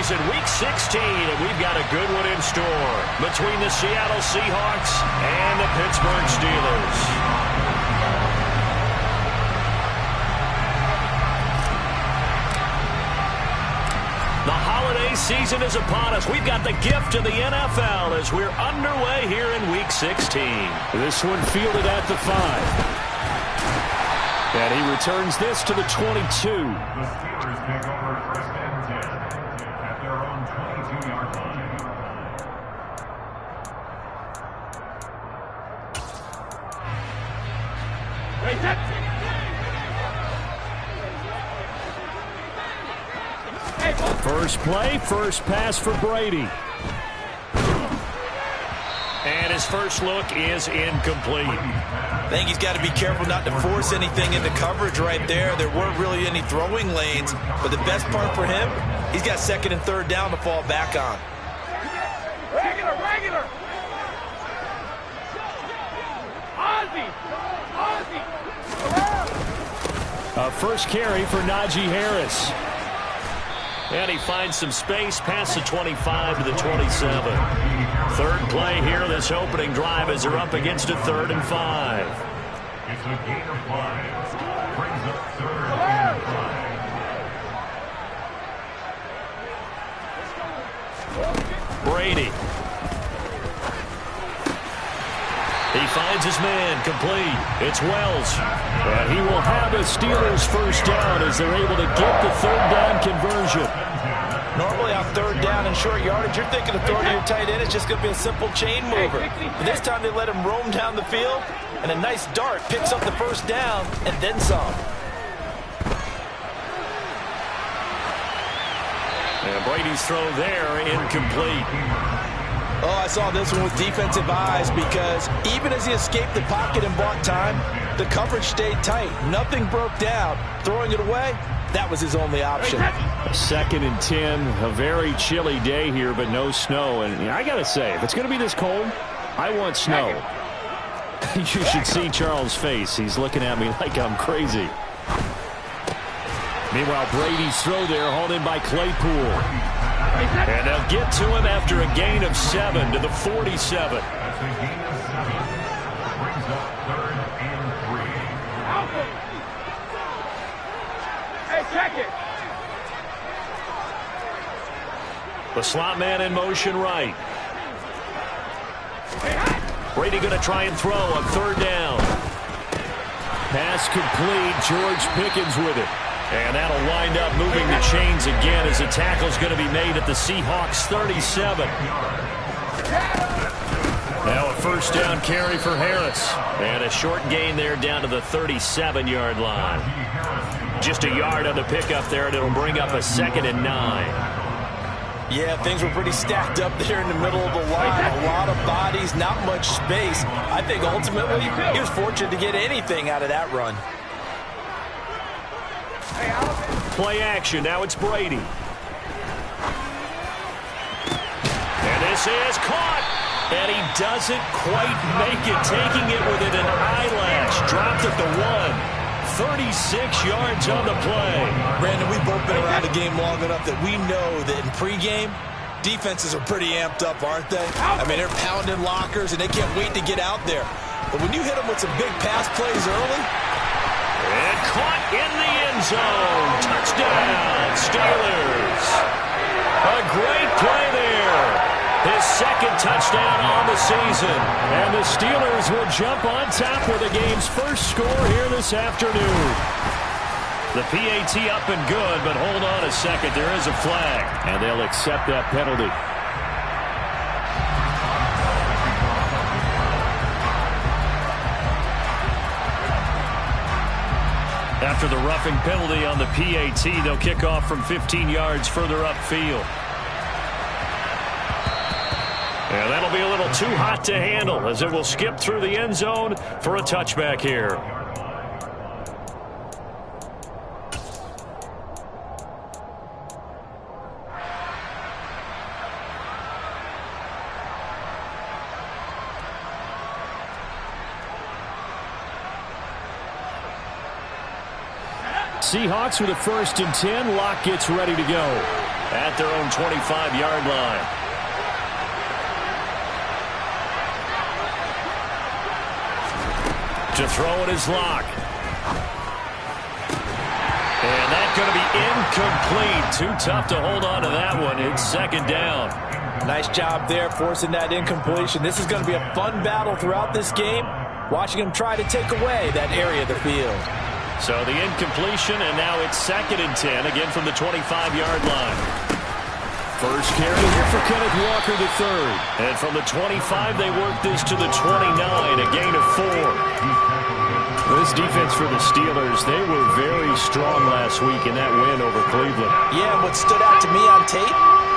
Steelers in Week 16, and we've got a good one in store between the Seattle Seahawks and the Pittsburgh Steelers. The holiday season is upon us. We've got the gift of the NFL as we're underway here in Week 16. This one fielded at the 5. And he returns this to the 22. The Steelers pick over first and 10 at their own 22-yard line. First play, first pass for Brady. And his first look is incomplete. I think he's got to be careful not to force anything into coverage right there. There weren't really any throwing lanes, but the best part for him, he's got second and third down to fall back on. Regular. A first carry for Najee Harris. And he finds some space past the 25 to the 27. Third play here, this opening drive as they're up against a 3rd and 5. It's a gain of 5. Brings up 3rd and 5. Brady. He finds his man, complete. It's Wells. And he will have a Steelers first down as they're able to get the 3rd down conversion. Normally on 3rd down and short yardage, you're thinking of throwing to your tight end. It's just going to be a simple chain mover. But this time they let him roam down the field, and a nice dart picks up the first down and then some. And Brady's throw there, incomplete. Oh, I saw this one with defensive eyes because even as he escaped the pocket and bought time, the coverage stayed tight. Nothing broke down. Throwing it away, that was his only option. 2nd and 10, a very chilly day here, but no snow. And I got to say, if it's going to be this cold, I want snow. You should see Charles' face. He's looking at me like I'm crazy. Meanwhile, Brady's throw there, hauled in by Claypool. And they'll get to him after a gain of 7 to the 47. That's a gain of 7. Brings up 3rd and 3. Hey, check it. The slot man in motion right. Brady going to try and throw on 3rd down. Pass complete. George Pickens with it. And that'll wind up moving the chains again as the tackle's going to be made at the Seahawks 37. Now a first down carry for Harris. And a short gain there down to the 37-yard line. Just a yard on the pickup there, and it'll bring up a 2nd and 9. Yeah, things were pretty stacked up there in the middle of the line. A lot of bodies, not much space. I think ultimately he was fortunate to get anything out of that run. Play action. Now it's Brady. And this is caught. And he doesn't quite make it, taking it within an eyelash. Dropped at the 1. 36 yards on the play. Brandon, we've both been around the game long enough that we know that in pregame, defenses are pretty amped up, aren't they? I mean, they're pounding lockers, and they can't wait to get out there. But when you hit them with some big pass plays early, and caught in the end zone. Touchdown, Steelers. A great play there. His 2nd touchdown on the season. And the Steelers will jump on top with the game's first score here this afternoon. The PAT up and good, but hold on a second. There is a flag. And they'll accept that penalty. After the roughing penalty on the PAT, they'll kick off from 15 yards further upfield. And that'll be a little too hot to handle as it will skip through the end zone for a touchback here. Seahawks with a 1st and 10. Locke gets ready to go. At their own 25-yard line. To throw it is Locke. And that's going to be incomplete. Too tough to hold on to that one. It's 2nd down. Nice job there forcing that incompletion. This is going to be a fun battle throughout this game. Watching him try to take away that area of the field. So the incompletion, and now it's 2nd and 10, again from the 25-yard line. First carry here for Kenneth Walker III. And from the 25, they work this to the 29, a gain of 4. This defense for the Steelers, they were very strong last week in that win over Cleveland. Yeah, and what stood out to me on tape,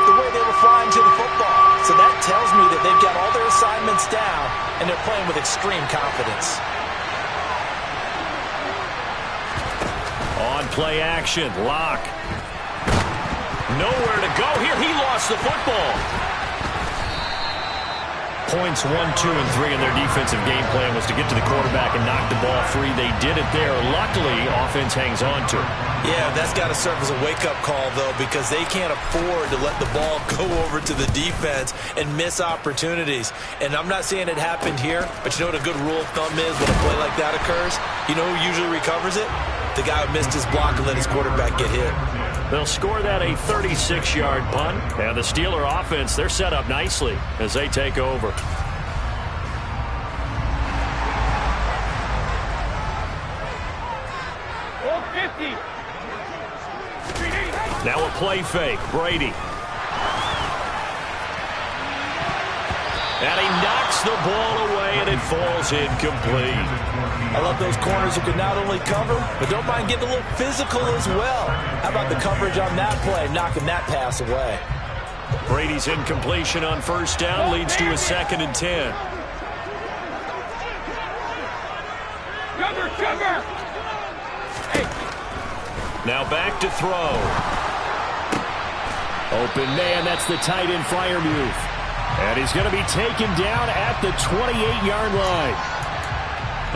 the way they were flying to the football. So that tells me that they've got all their assignments down, and they're playing with extreme confidence. On play action, Locke. Nowhere to go here. He lost the football. Points 1, 2, and 3 in their defensive game plan was to get to the quarterback and knock the ball free. They did it there. Luckily, offense hangs on to it. Yeah, that's got to serve as a wake-up call, though, because they can't afford to let the ball go over to the defense and miss opportunities. And I'm not saying it happened here, but you know what a good rule of thumb is when a play like that occurs? You know who usually recovers it? The guy who missed his block and let his quarterback get hit. They'll score that a 36-yard punt. And the Steeler offense, they're set up nicely as they take over. Now a play fake. Brady. And he knocks the ball away, and it falls incomplete. I love those corners who can not only cover, but don't mind getting a little physical as well. How about the coverage on that play, knocking that pass away? Brady's incompletion on 1st down leads to a 2nd and 10. Sugar! Hey. Now back to throw. Open man, that's the tight end Freiermuth. And he's going to be taken down at the 28-yard line.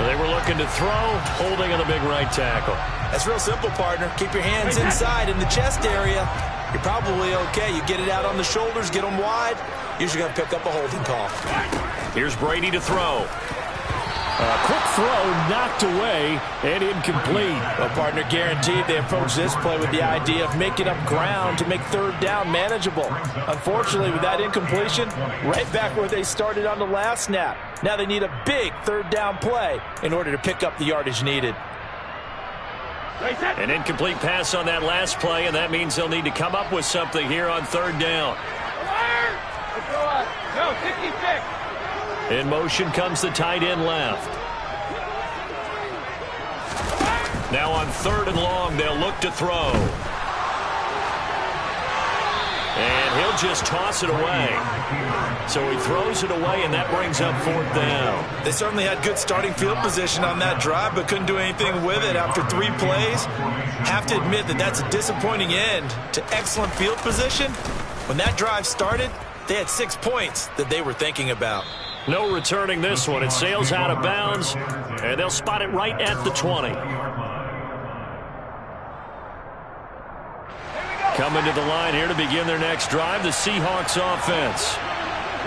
They were looking to throw, holding on the big right tackle. That's real simple, partner. Keep your hands inside in the chest area. You're probably okay. You get it out on the shoulders, get them wide. Usually going to pick up a holding call. Here's Brady to throw. A quick throw knocked away and incomplete. Well, partner, guaranteed they approach this play with the idea of making up ground to make 3rd down manageable. Unfortunately, with that incompletion, right back where they started on the last snap. Now they need a big 3rd down play in order to pick up the yardage needed. An incomplete pass on that last play, and that means they'll need to come up with something here on 3rd down. No, 66. In motion comes the tight end left. Now on 3rd and long, they'll look to throw. And he'll just toss it away. So he throws it away, and that brings up 4th down. They certainly had good starting field position on that drive, but couldn't do anything with it after 3 plays. Have to admit that that's a disappointing end to excellent field position. When that drive started, they had 6 points that they were thinking about. No returning this one. It sails out of bounds, and they'll spot it right at the 20. Coming to the line here to begin their next drive, the Seahawks offense.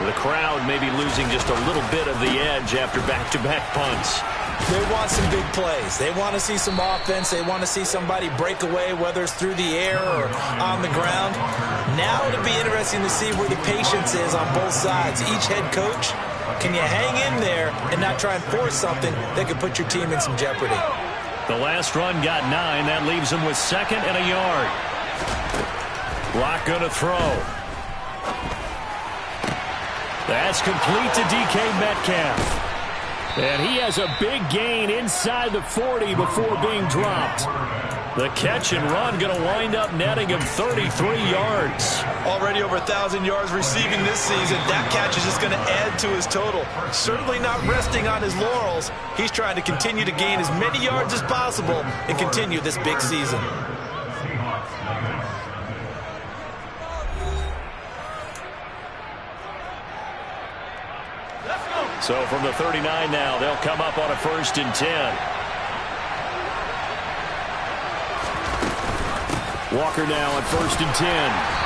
The crowd maybe losing just a little bit of the edge after back-to-back punts. They want some big plays. They want to see some offense. They want to see somebody break away, whether it's through the air or on the ground. Now it'll be interesting to see where the patience is on both sides. Each head coach, can you hang in there and not try and force something that could put your team in some jeopardy? The last run got 9. That leaves them with 2nd and a yard. Locke going to throw. That's complete to DK Metcalf. And he has a big gain inside the 40 before being dropped. The catch and run going to wind up netting him 33 yards. Already over 1,000 yards receiving this season. That catch is just going to add to his total. Certainly not resting on his laurels. He's trying to continue to gain as many yards as possible and continue this big season. So from the 39 now, they'll come up on a 1st and 10. Walker now on 1st and 10.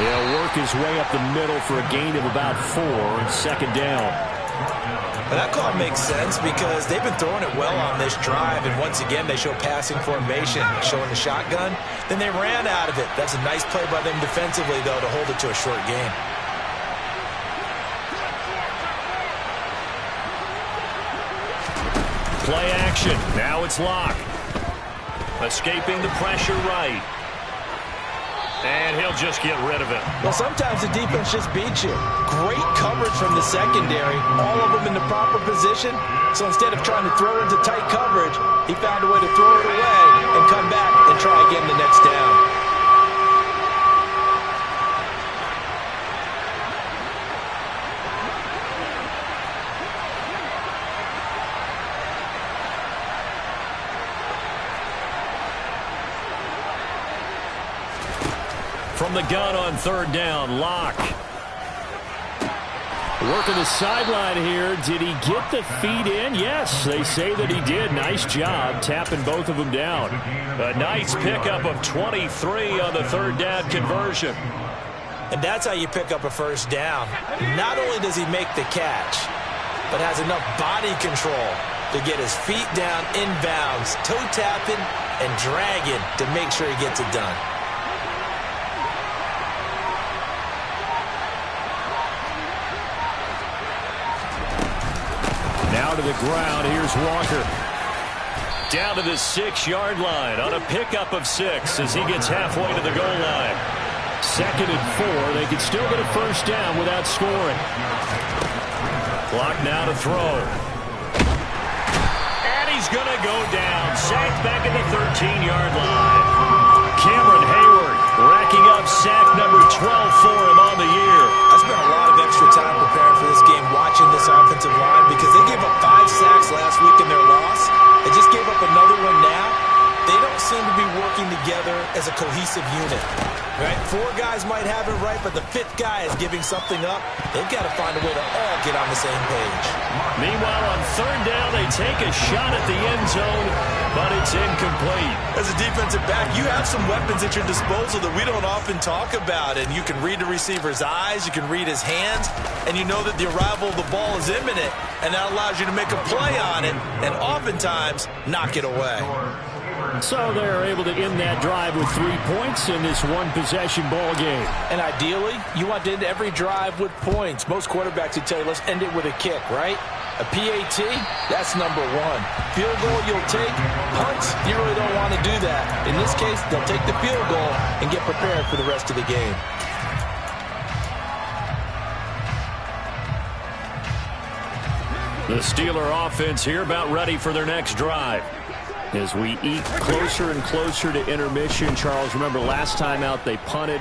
He'll work his way up the middle for a gain of about 4, 2nd down. But that call makes sense because they've been throwing it well on this drive, and once again they show passing formation, showing the shotgun. Then they ran out of it. That's a nice play by them defensively, though, to hold it to a short gain. Play action. Now it's Locke. Escaping the pressure right. And he'll just get rid of it. Well, sometimes the defense just beats you. Great coverage from the secondary. All of them in the proper position. So instead of trying to throw into tight coverage, he found a way to throw it away and come back and try again the next down. From the gun on 3rd down, Locke. Working the sideline here. Did he get the feet in? Yes, they say that he did. Nice job tapping both of them down. A nice pickup of 23 on the 3rd down conversion. And that's how you pick up a 1st down. Not only does he make the catch, but has enough body control to get his feet down inbounds, toe tapping and dragging to make sure he gets it done. Now to the ground. Here's Walker. Down to the 6-yard line on a pickup of 6 as he gets halfway to the goal line. 2nd and 4. They could still get a 1st down without scoring. Clock now to throw. And he's going to go down. Sacked back at the 13-yard line. Cameron Hayward racking up sack number 12 for him on the year. I spent a lot of extra time preparing for this game, watching this offensive line, because they gave up 5 sacks last week in their loss. They just gave up another one now. They don't seem to be working together as a cohesive unit. Right? 4 guys might have it right, but the 5th guy is giving something up. They've got to find a way to all get on the same page. Meanwhile, on 3rd down, they take a shot at the end zone, but it's incomplete. As a defensive back, you have some weapons at your disposal that we don't often talk about, and you can read the receiver's eyes, you can read his hands, and you know that the arrival of the ball is imminent, and that allows you to make a play on it, and oftentimes knock it away. So they're able to end that drive with 3 points in this one-possession ball game. And ideally, you want to end every drive with points. Most quarterbacks would tell you, let's end it with a kick, right? A PAT, that's number 1. Field goal you'll take. Punts, you really don't want to do that. In this case, they'll take the field goal and get prepared for the rest of the game. The Steeler offense here about ready for their next drive. As we eat closer and closer to intermission, Charles, remember last time out they punted.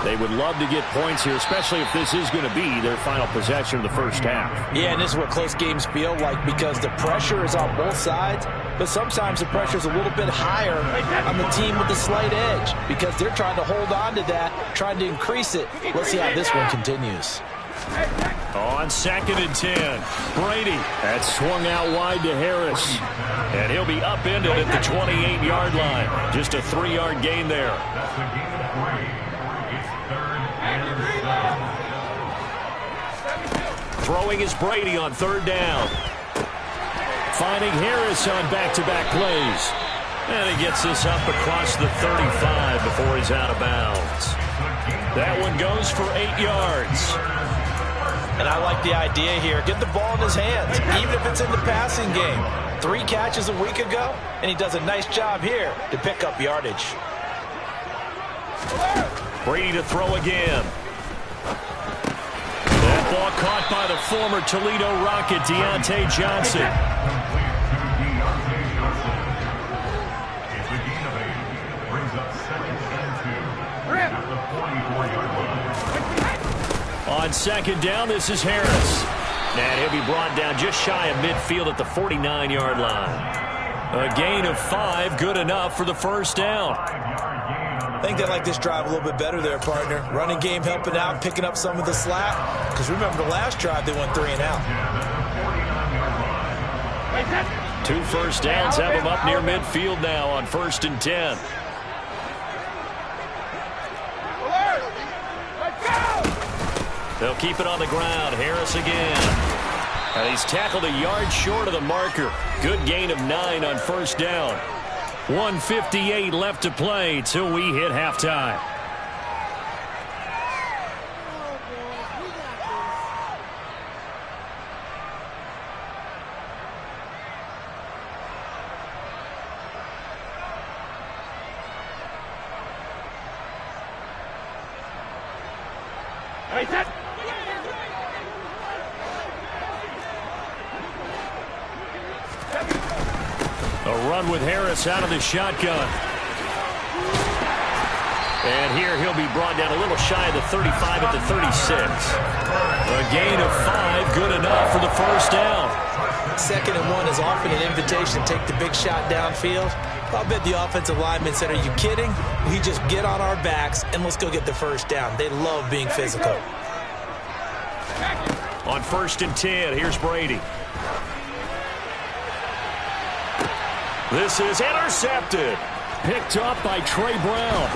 They would love to get points here, especially if this is going to be their final possession of the 1st half. Yeah, and this is what close games feel like because the pressure is on both sides, but sometimes the pressure is a little bit higher on the team with the slight edge because they're trying to hold on to that, trying to increase it. Let's see how this one continues. On 2nd and 10, Brady. That swung out wide to Harris. And he'll be upended at the 28-yard line. Just a 3-yard gain there. That's the gain of 3. It's 3rd and 7. Throwing is Brady on 3rd down. Finding Harris on back-to-back plays. And he gets this up across the 35 before he's out of bounds. That one goes for 8 yards. And I like the idea here. Get the ball in his hands, even if it's in the passing game. 3 catches a week ago, and he does a nice job here to pick up yardage. Brady to throw again. That ball caught by the former Toledo Rocket, Deontay Johnson. It's a gain of 8. Brings up 2nd and 2. At the 44-yard line. On 2nd down, this is Harris. And he'll be brought down just shy of midfield at the 49-yard line. A gain of 5, good enough for the 1st down. I think they like this drive a little bit better there, partner. Running game helping out, picking up some of the slack. Because remember the last drive, they went 3 and out. 2 1st downs have them up near midfield now on 1st and 10. They'll keep it on the ground. Harris again. And he's tackled a yard short of the marker. Good gain of 9 on first down. 1:58 left to play till we hit halftime. A run with Harris out of the shotgun. And here he'll be brought down a little shy of the 35 at the 36. A gain of 5, good enough for the first down. 2nd and 1 is often an invitation to take the big shot downfield. I'll bet the offensive lineman said, "Are you kidding? We just get on our backs and let's go get the first down." They love being physical. On 1st and 10, here's Brady. This is intercepted. Picked up by Trey Brown.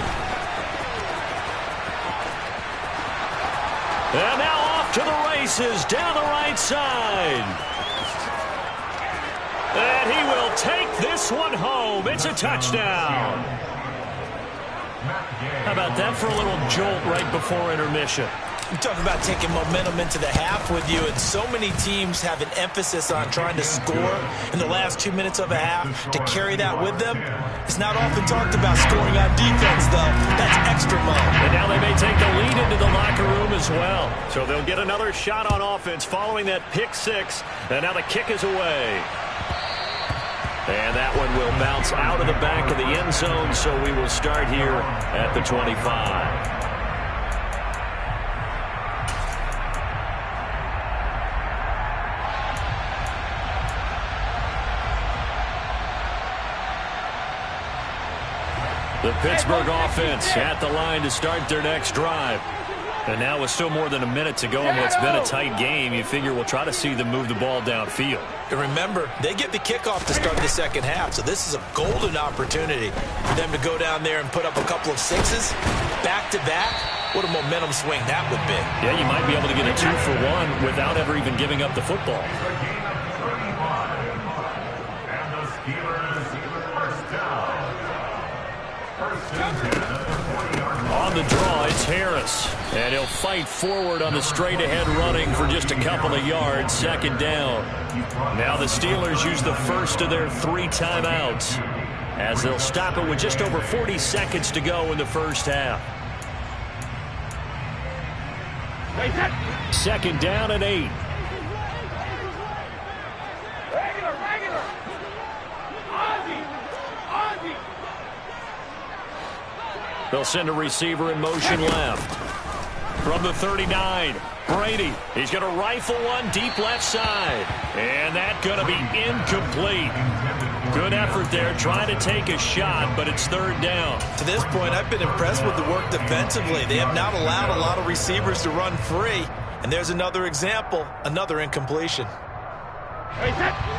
And now off to the races down the right side. And he will take this one home. It's a touchdown. How about that for a little jolt right before intermission? You talk about taking momentum into the half with you, and so many teams have an emphasis on trying to score in the last 2 minutes of a half to carry that with them. It's not often talked about scoring on defense, though. That's extra mode. And now they may take the lead into the locker room as well. So they'll get another shot on offense following that pick 6. And now the kick is away. And that one will bounce out of the back of the end zone, so we will start here at the 25. The Pittsburgh offense at the line to start their next drive. And now with still more than a minute to go in what's been a tight game, you figure we'll try to see them move the ball downfield. And remember, they get the kickoff to start the second half, so this is a golden opportunity for them to go down there and put up a couple of 6s back-to-back. What a momentum swing that would be. Yeah, you might be able to get a 2-for-1 without ever even giving up the football. And the Steelers first down. On the draw, it's Harris. And he'll fight forward on the straight-ahead running for just a couple of yards. 2nd down. Now the Steelers use the first of their 3 timeouts as they'll stop it with just over 40 seconds to go in the first half. 2nd down and 8. They'll send a receiver in motion left. From the 39, Brady. He's going to rifle one deep left side. And that's going to be incomplete. Good effort there, trying to take a shot, but it's 3rd down. To this point, I've been impressed with the work defensively. They have not allowed a lot of receivers to run free. And there's another example, another incompletion.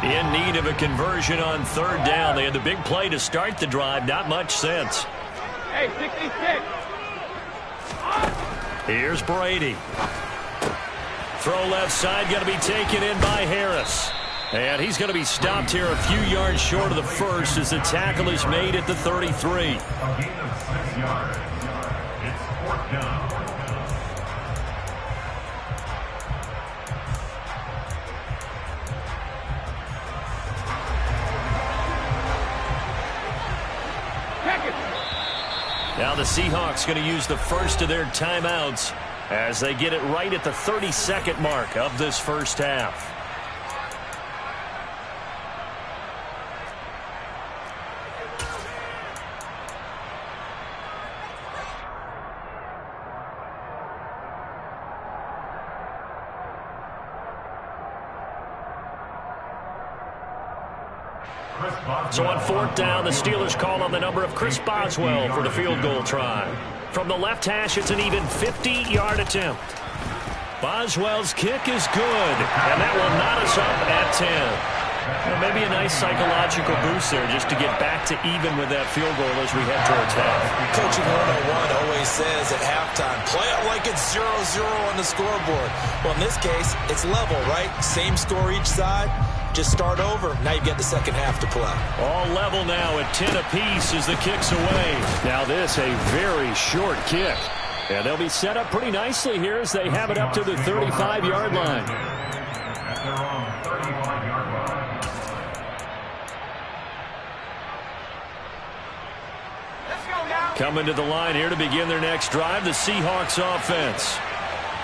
In need of a conversion on 3rd down. They had the big play to start the drive. Not much sense. Hey, 66. Here's Brady. Throw left side, going to be taken in by Harris. And he's going to be stopped here a few yards short of the first as the tackle is made at the 33. A gain of 6 yards. It's 4th down. Now the Seahawks going to use the first of their timeouts as they get it right at the 32nd mark of this first half. So on 4th down, the Steelers call on the number of Chris Boswell for the field goal try. From the left hash, it's an even 50-yard attempt. Boswell's kick is good, and that will knot us up at Well, maybe a nice psychological boost there just to get back to even with that field goal as we head towards half. Coaching 101 always says at halftime, play it like it's 0-0 on the scoreboard. Well, in this case, it's level, right? Same score each side. Just start over. Now you get the second half to play. All level now at 10 apiece as the kick's away. Now this, a very short kick. And they'll be set up pretty nicely here as they have it up to the 35-yard line. At their own 35-yard line. Let's go now. Coming to the line here to begin their next drive, the Seahawks offense.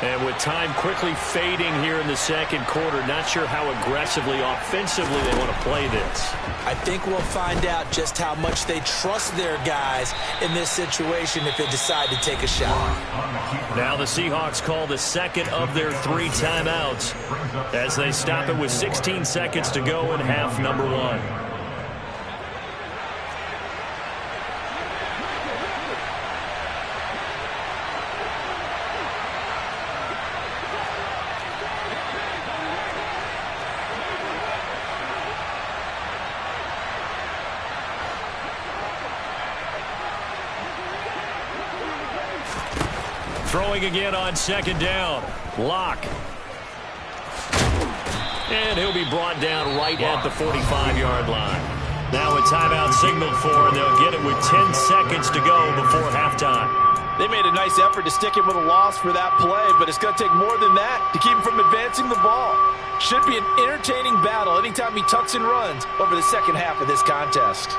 And with time quickly fading here in the second quarter, not sure how aggressively, offensively they want to play this. I think we'll find out just how much they trust their guys in this situation if they decide to take a shot. Now the Seahawks call the second of their 3 timeouts as they stop it with 16 seconds to go in half number 1. Throwing again on second down. Lock. And he'll be brought down right at the 45-yard line. Now a timeout signaled for, and they'll get it with 10 seconds to go before halftime. They made a nice effort to stick him with a loss for that play, but it's going to take more than that to keep him from advancing the ball. Should be an entertaining battle anytime he tucks and runs over the second half of this contest.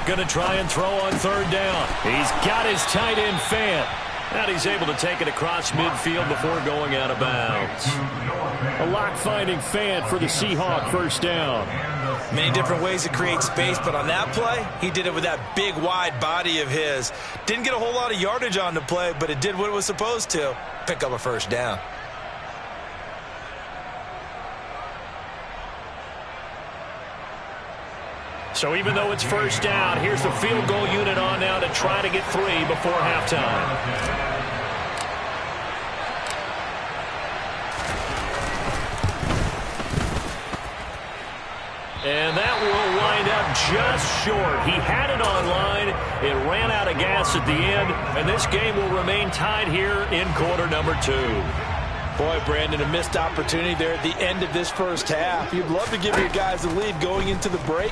Going to try and throw on third down. He's got his tight end Fant. And he's able to take it across midfield before going out of bounds. A lock finding Fant for the Seahawk first down. Many different ways to create space, but on that play, he did it with that big, wide body of his. Didn't get a whole lot of yardage on the play, but it did what it was supposed to. Pick up a first down. So even though it's first down, here's the field goal unit on now to try to get 3 before halftime. And that will wind up just short. He had it on line. It ran out of gas at the end, and this game will remain tied here in quarter number 2. Boy, Brandon, a missed opportunity there at the end of this first half. You'd love to give your guys a lead going into the break,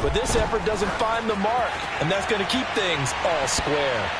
but this effort doesn't find the mark, and that's going to keep things all square.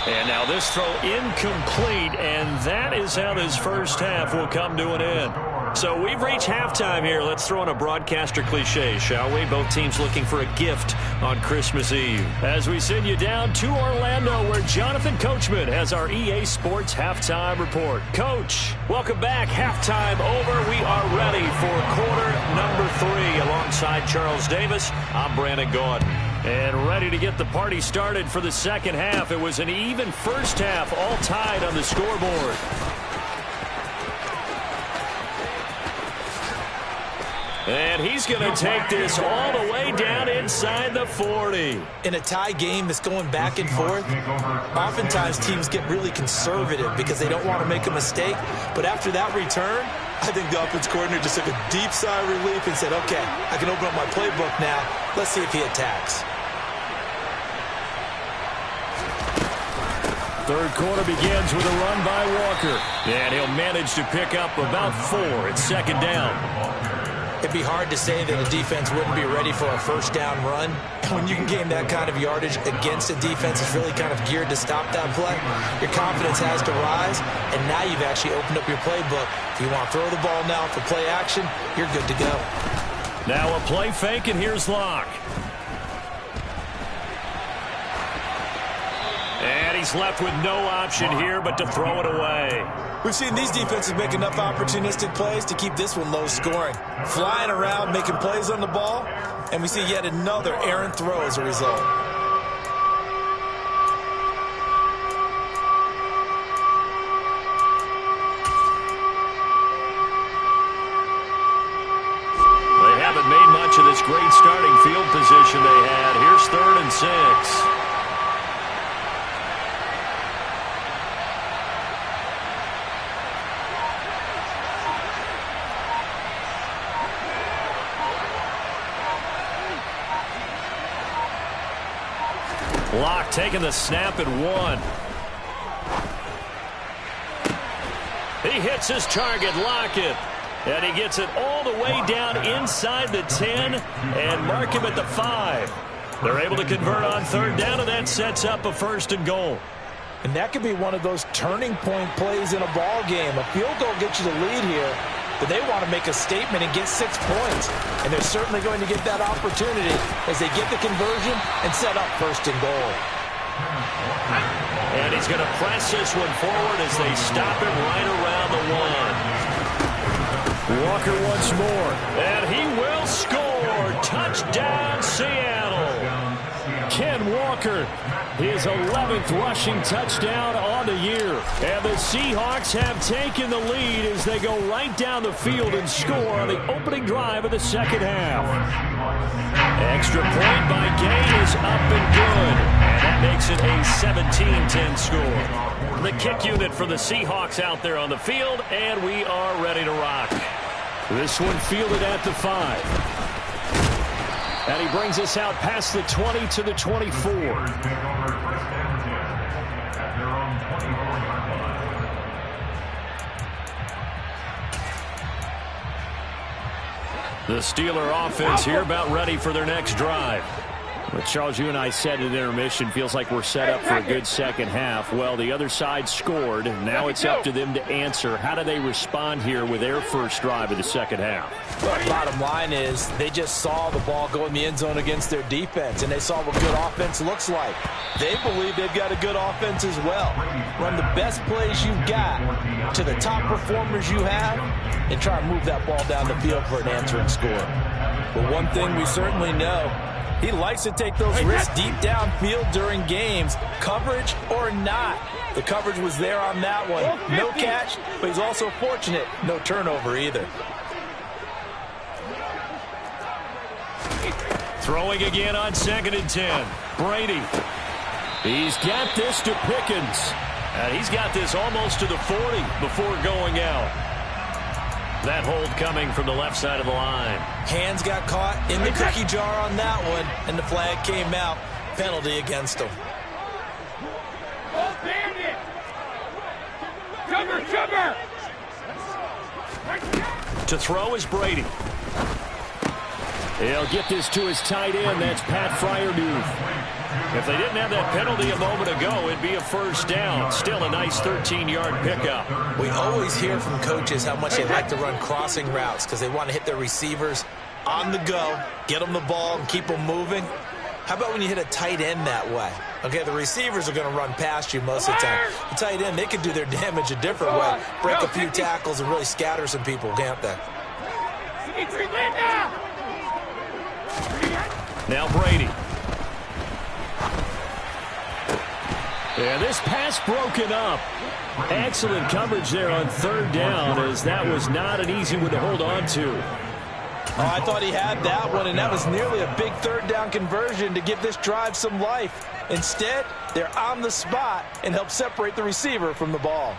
And now this throw incomplete, and that is how this first half will come to an end. So we've reached halftime here. Let's throw in a broadcaster cliche, shall we? Both teams looking for a gift on Christmas Eve. As we send you down to Orlando, where Jonathan Coachman has our EA Sports halftime report. Coach, welcome back. Halftime over. We are ready for quarter number 3. Alongside Charles Davis, I'm Brandon Gordon. And ready to get the party started for the second half. It was an even first half, all tied on the scoreboard. And he's going to take this all the way down inside the 40. In a tie game that's going back and forth, oftentimes teams get really conservative because they don't want to make a mistake. But after that return, I think the offense coordinator just took a deep sigh of relief and said, okay, I can open up my playbook now. Let's see if he attacks. Third quarter begins with a run by Walker. And he'll manage to pick up about 4. It's second down. It'd be hard to say that a defense wouldn't be ready for a first down run. And when you can gain that kind of yardage against a defense that's really kind of geared to stop that play, your confidence has to rise, and now you've actually opened up your playbook. If you want to throw the ball now for play action, you're good to go. Now a play fake, and here's Locke. And he's left with no option here but to throw it away. We've seen these defenses make enough opportunistic plays to keep this one low scoring. Flying around, making plays on the ball, and we see yet another errant throw as a result. to this great starting field position they had. Here's 3rd and 6. Locke taking the snap at 1. He hits his target, Lockett. And he gets it all the way down inside the 10 and mark him at the 5. They're able to convert on 3rd down, and that sets up a 1st and goal. And that could be one of those turning point plays in a ball game. A field goal gets you the lead here, but they want to make a statement and get 6 points. And they're certainly going to get that opportunity as they get the conversion and set up 1st and goal. And he's going to press this one forward as they stop him right around the 1. Walker once more. And he will score. Touchdown, Seattle. Ken Walker, his 11th rushing touchdown on the year. And the Seahawks have taken the lead as they go right down the field and score on the opening drive of the 2nd half. Extra point by Gay is up and good. And that makes it a 17-10 score. The kick unit for the Seahawks out there on the field, and we are ready to rock. This one fielded at the 5. And he brings us out past the 20 to the 24. The Steeler offense here about ready for their next drive. But Charles, you and I said at intermission, feels like we're set up for a good 2nd half. Well, the other side scored. Now it's up to them to answer. How do they respond here with their first drive of the 2nd half? But bottom line is they just saw the ball go in the end zone against their defense, and they saw what good offense looks like. They believe they've got a good offense as well. Run the best plays you've got to the top performers you have and try to move that ball down the field for an answering score. But one thing we certainly know, he likes to take those risks deep downfield during games, coverage or not. The coverage was there on that one. No catch, but he's also fortunate. No turnover either. Throwing again on 2nd and 10. Brady. He's got this to Pickens. And he's got this almost to the 40 before going out. That hold coming from the left side of the line. Hands got caught in the cookie jar on that one, and the flag came out. Penalty against him. Oh, bandit! Cover! To throw is Brady. He'll get this to his tight end. That's Pat Fryermuth. If they didn't have that penalty a moment ago, it'd be a 1st down. Still a nice 13-yard pickup. We always hear from coaches how much they like to run crossing routes because they want to hit their receivers on the go, get them the ball, and keep them moving. How about when you hit a tight end that way? Okay, the receivers are going to run past you most of the time. The tight end, they can do their damage a different way. Break a few tackles and really scatter some people, can't they? Now Brady. Yeah, this pass broken up. Excellent coverage there on 3rd down, as that was not an easy one to hold on to. Oh, I thought he had that one, and that was nearly a big 3rd down conversion to give this drive some life. Instead, they're on the spot and help separate the receiver from the ball.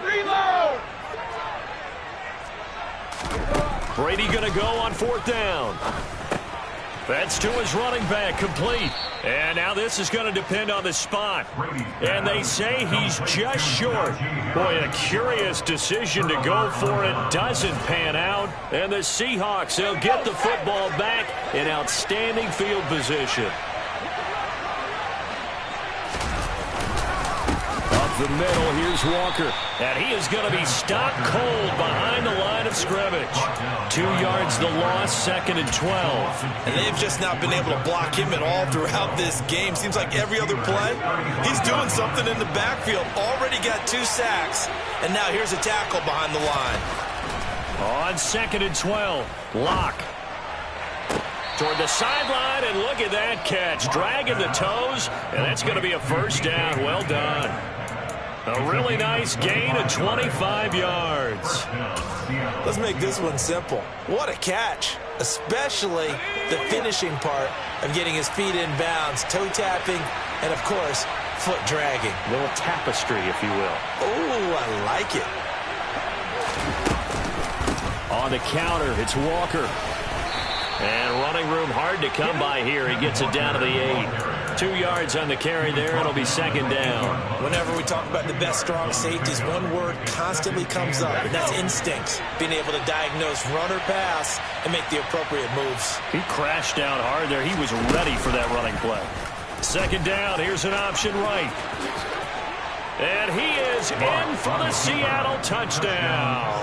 Reload! Brady going to go on 4th down. That's to his running back, complete. And now this is going to depend on the spot. And they say he's just short. Boy, a curious decision to go for it. Doesn't pan out. And the Seahawks, they'll get the football back in outstanding field position. The middle, here's Walker. And he is going to be stopped cold behind the line of scrimmage. 2 yards the loss, 2nd and 12. And they've just not been able to block him at all throughout this game. Seems like every other play, he's doing something in the backfield. Already got 2 sacks, and now here's a tackle behind the line. On 2nd and 12, Locke. Toward the sideline, and look at that catch. Dragging the toes, and that's going to be a first down. Well done. A really nice gain of 25 yards. Let's make this one simple. What a catch, especially the finishing part of getting his feet in bounds, toe tapping, and, of course, foot dragging. A little tapestry, if you will. Oh, I like it. On the counter, it's Walker. And running room hard to come by here. He gets it down to the 8. 2 yards on the carry there. It'll be second down. Whenever we talk about the best strong safeties, one word constantly comes up, and that's instincts. Being able to diagnose run or pass and make the appropriate moves. He crashed down hard there. He was ready for that running play. Second down. Here's an option right. And he is in for the Seattle touchdown.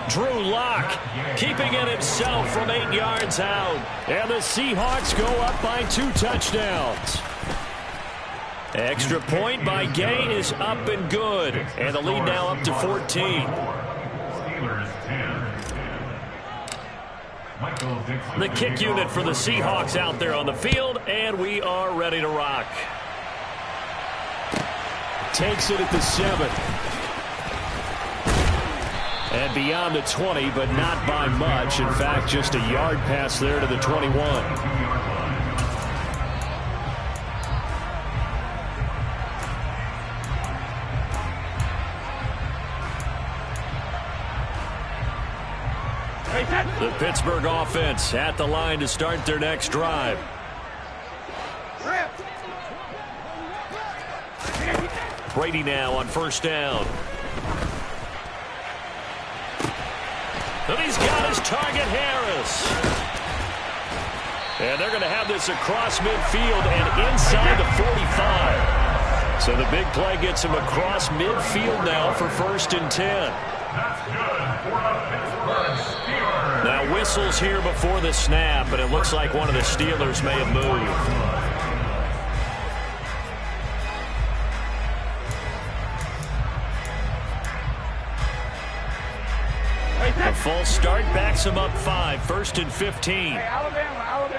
Drew Lock keeping it himself from 8 yards out. And the Seahawks go up by 2 touchdowns. Extra point by Gay is up and good. And the lead now up to 14. Steelers 10. The kick unit for the Seahawks out there on the field, and we are ready to rock. Takes it at the 7. And beyond the 20, but not by much. In fact, just a yard pass there to the 21. The Pittsburgh offense at the line to start their next drive. Brady now on first down. And he's got his target, Harris. And they're going to have this across midfield and inside the 45. So the big play gets him across midfield now for first and 10. That's good for the Pittsburgh Steelers. Now whistles here before the snap, but it looks like one of the Steelers may have moved. A false start backs him up 5, first and 15. Hey, Alabama.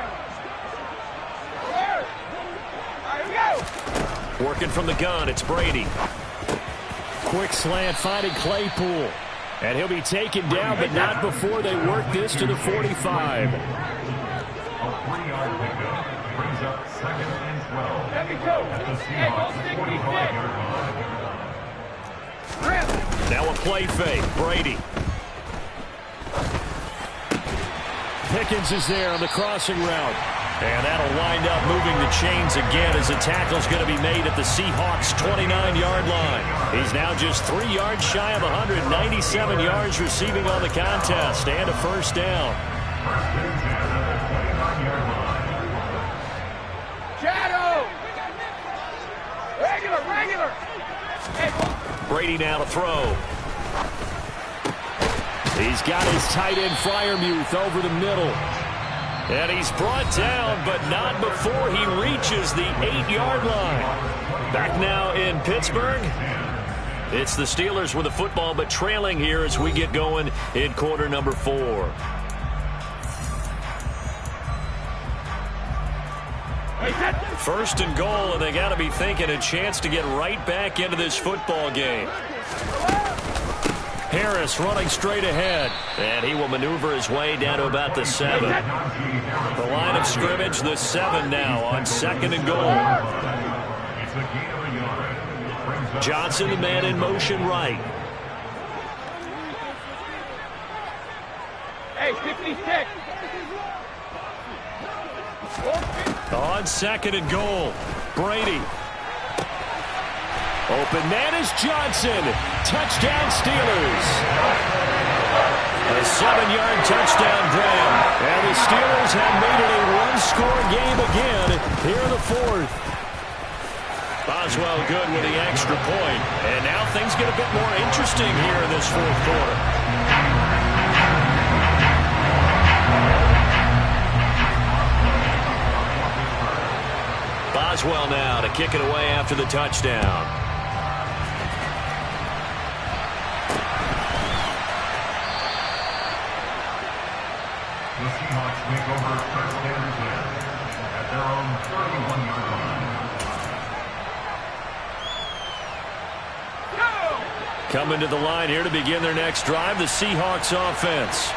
Here we go. Working from the gun, it's Brady. Quick slant finding Claypool. And he'll be taken down, but not before they work this to the 45. A 3-yard pickup brings up second and 12. Let me go. At the Hey, don't Seahawks stick 45-yard line. me, Now a play fake, Brady. Pickens is there on the crossing route. And that'll wind up moving the chains again as the tackle's going to be made at the Seahawks' 29-yard line. He's now just 3 yards shy of 197 yards receiving on the contest and a first down. First and 10 at the 29-yard line. Shadow. Regular. Hey, Brady now to throw. He's got his tight end Freiermuth over the middle. And he's brought down, but not before he reaches the 8-yard line. Back now in Pittsburgh. It's the Steelers with the football, but trailing here as we get going in quarter number 4. First and goal, and they got to be thinking a chance to get right back into this football game. Harris running straight ahead, and he will maneuver his way down to about the 7. The line of scrimmage, the 7 now on second and goal. It's a gain of a yard. Brings up Johnson, the man in motion right. Hey, 56. On second and goal, Brady. Open man is Johnson. Touchdown Steelers. A 7-yard touchdown grab. And the Steelers have made it a one-score game again here in the 4th. Boswell good with the extra point. And now things get a bit more interesting here in this 4th quarter. Boswell now to kick it away after the touchdown. The Seahawks make over first and 10 at their own 31-yard line. Coming to the line here to begin their next drive, the Seahawks offense.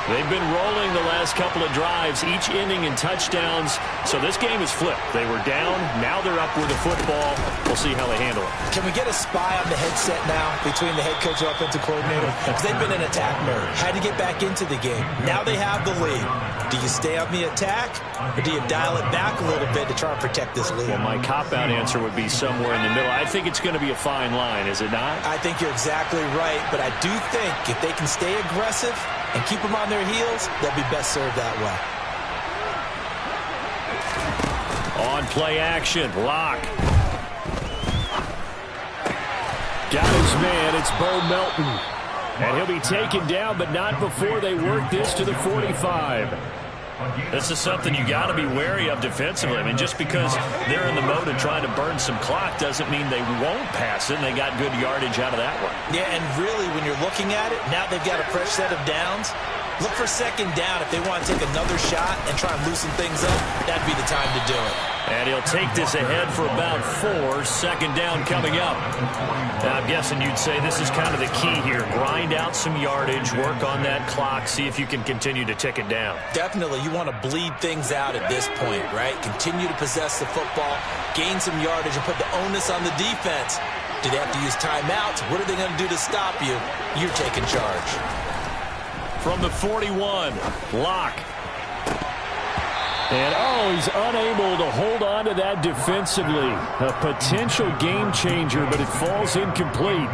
They've been rolling the last couple of drives, each ending in touchdowns. So this game is flipped. They were down. Now they're up with the football. We'll see how they handle it. Can we get a spy on the headset now between the head coach and offensive coordinator? Because they've been in attack mode. Had to get back into the game. Now they have the lead. Do you stay on the attack, or do you dial it back a little bit to try and protect this lead? Well, my cop-out answer would be somewhere in the middle. I think it's going to be a fine line, is it not? I think you're exactly right, but I do think if they can stay aggressive and keep them on their heels, they'll be best served that way. On play action, Lock. Got his man, it's Bo Melton. And he'll be taken down, but not before they work this to the 45. This is something you got to be wary of defensively. I mean, just because they're in the mode of trying to burn some clock doesn't mean they won't pass it, and they got good yardage out of that one. Yeah, and really, when you're looking at it, now they've got a fresh set of downs. Look for second down if they want to take another shot and try and loosen things up. That'd be the time to do it. And he'll take this ahead for about 4. Second down coming up. Now, I'm guessing you'd say this is kind of the key here. Grind out some yardage, work on that clock, see if you can continue to tick it down. Definitely, you want to bleed things out at this point, right? Continue to possess the football, gain some yardage, and put the onus on the defense. Do they have to use timeouts? What are they going to do to stop you? You're taking charge. From the 41, Lock. And, he's unable to hold on to that defensively. A potential game changer, but it falls incomplete.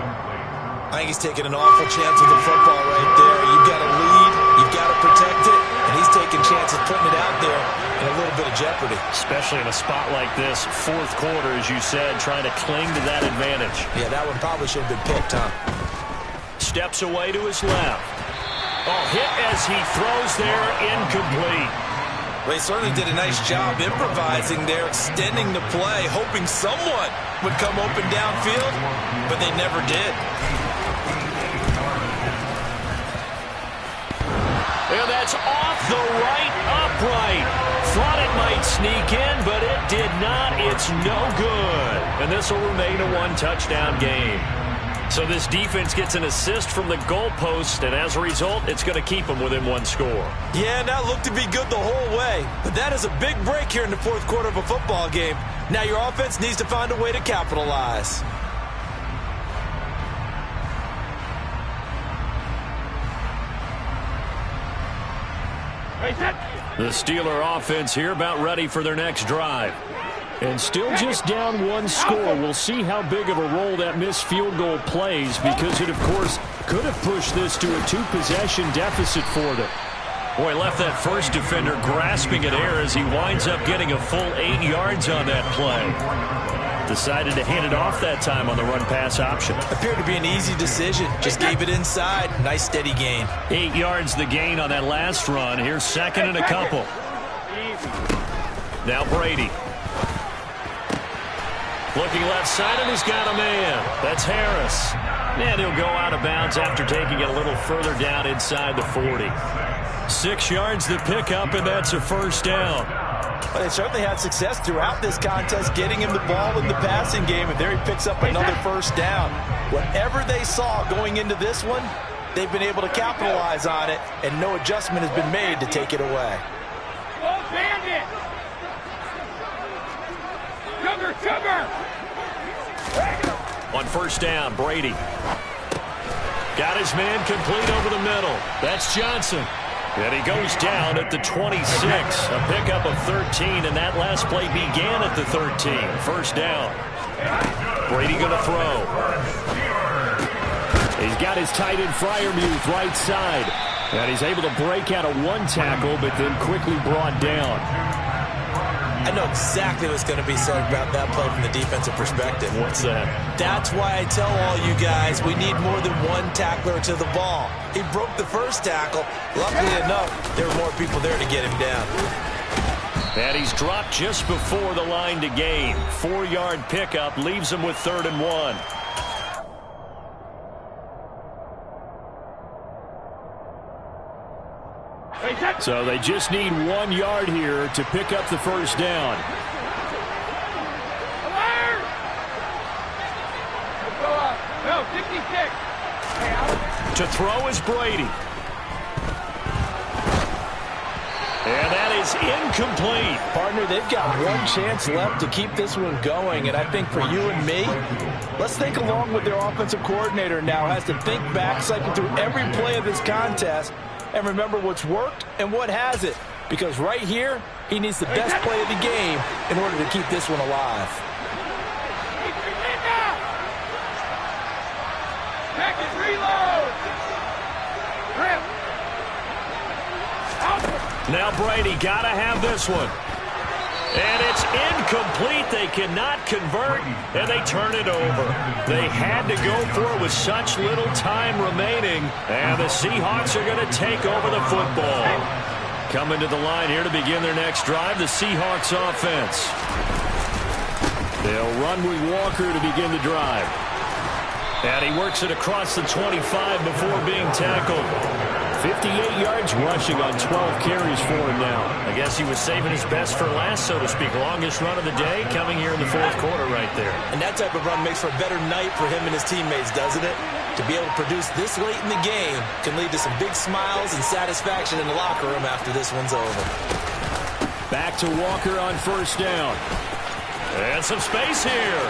I think he's taking an awful chance with the football right there. You've got to lead, you've got to protect it, and he's taking chances putting it out there in a little bit of jeopardy. Especially in a spot like this, fourth quarter, as you said, trying to cling to that advantage. Yeah, that one probably should have been picked, huh? Steps away to his left. Hit as he throws there, incomplete. Well, he certainly did a nice job improvising there, extending the play, hoping someone would come open downfield, but they never did. And that's off the right upright. Thought it might sneak in, but it did not. It's no good. And this will remain a one-touchdown game. So this defense gets an assist from the goalpost, and as a result, it's going to keep them within one score. Yeah, and that looked to be good the whole way. But that is a big break here in the fourth quarter of a football game. Now your offense needs to find a way to capitalize. The Steeler offense here about ready for their next drive. And still just down one score. We'll see how big of a role that missed field goal plays, because it, of course, could have pushed this to a 2-possession deficit for them. Boy, left that first defender grasping at air as he winds up getting a full 8 yards on that play. Decided to hand it off that time on the run-pass option. Appeared to be an easy decision. Just gave it inside. Nice steady gain. 8 yards the gain on that last run. Here's second and a couple. Now Brady. Looking left side, and he's got a man. That's Harris. And he'll go out of bounds after taking it a little further down inside the 40. 6 yards the pickup, and that's a first down. Well, they certainly had success throughout this contest, getting him the ball in the passing game, and there he picks up another first down. Whatever they saw going into this one, they've been able to capitalize on it, and no adjustment has been made to take it away. Go Bandit! Sugar! On first down, Brady. Got his man complete over the middle. That's Johnson. And he goes down at the 26. A pickup of 13, and that last play began at the 13. First down. Brady going to throw. He's got his tight end Freiermuth right side. And he's able to break out of one tackle, but then quickly brought down. I know exactly what's going to be said about that play from the defensive perspective. What's that? That's why I tell all you guys we need more than one tackler to the ball. He broke the first tackle. Luckily enough, there were more people there to get him down. And he's dropped just before the line to gain. 4-yard pickup leaves him with 3rd and 1. So they just need 1 yard here to pick up the first down. No, 56. To throw is Brady. And that is incomplete. Partner, they've got one chance left to keep this one going, and I think for you and me, let's think along with their offensive coordinator now has to think back, cycle through every play of this contest, and remember what's worked and what hasn't. Because right here, he needs the best play of the game in order to keep this one alive. Back and reload. Rip. Now Brady got to have this one. And it's incomplete. They cannot convert, and they turn it over. They had to go for it with such little time remaining, and the Seahawks are going to take over the football. Coming to the line here to begin their next drive, the Seahawks offense. They'll run with Walker to begin the drive. And he works it across the 25 before being tackled. 58 yards rushing on 12 carries for him now. I guess he was saving his best for last, so to speak. Longest run of the day coming here in the fourth quarter right there. And that type of run makes for a better night for him and his teammates, doesn't it? To be able to produce this late in the game can lead to some big smiles and satisfaction in the locker room after this one's over. Back to Walker on first down. And some space here.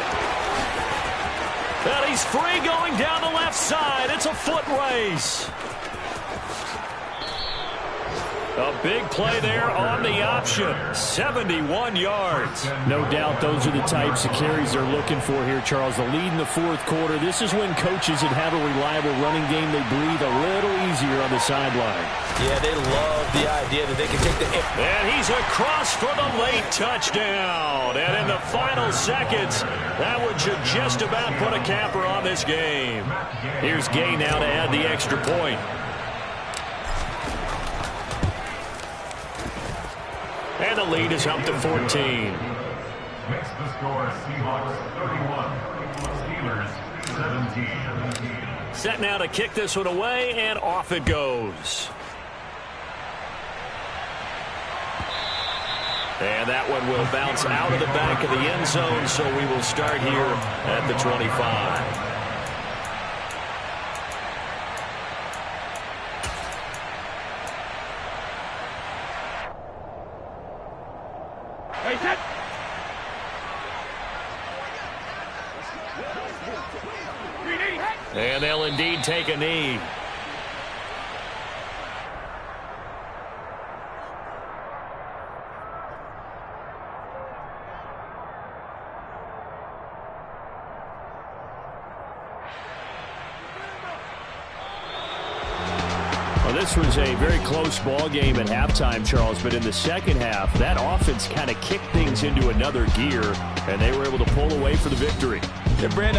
And he's free going down the left side. It's a foot race. A big play there on the option. 71 yards. No doubt those are the types of carries they're looking for here, Charles. The lead in the fourth quarter. This is when coaches that have a reliable running game, they breathe a little easier on the sideline. Yeah, they love the idea that they can take the... And he's across for the late touchdown. And in the final seconds, that one should just about put a capper on this game. Here's Gay now to add the extra point. And the lead is up to 14. Makes the score Seahawks 31, Steelers 17. Set now to kick this one away, and off it goes. And that one will bounce out of the back of the end zone, so we will start here at the 25. And they'll indeed take a knee. Well, this was a very close ball game at halftime, Charles, but in the second half, that offense kind of kicked things into another gear, and they were able to pull away for the victory. Yeah, Brandon,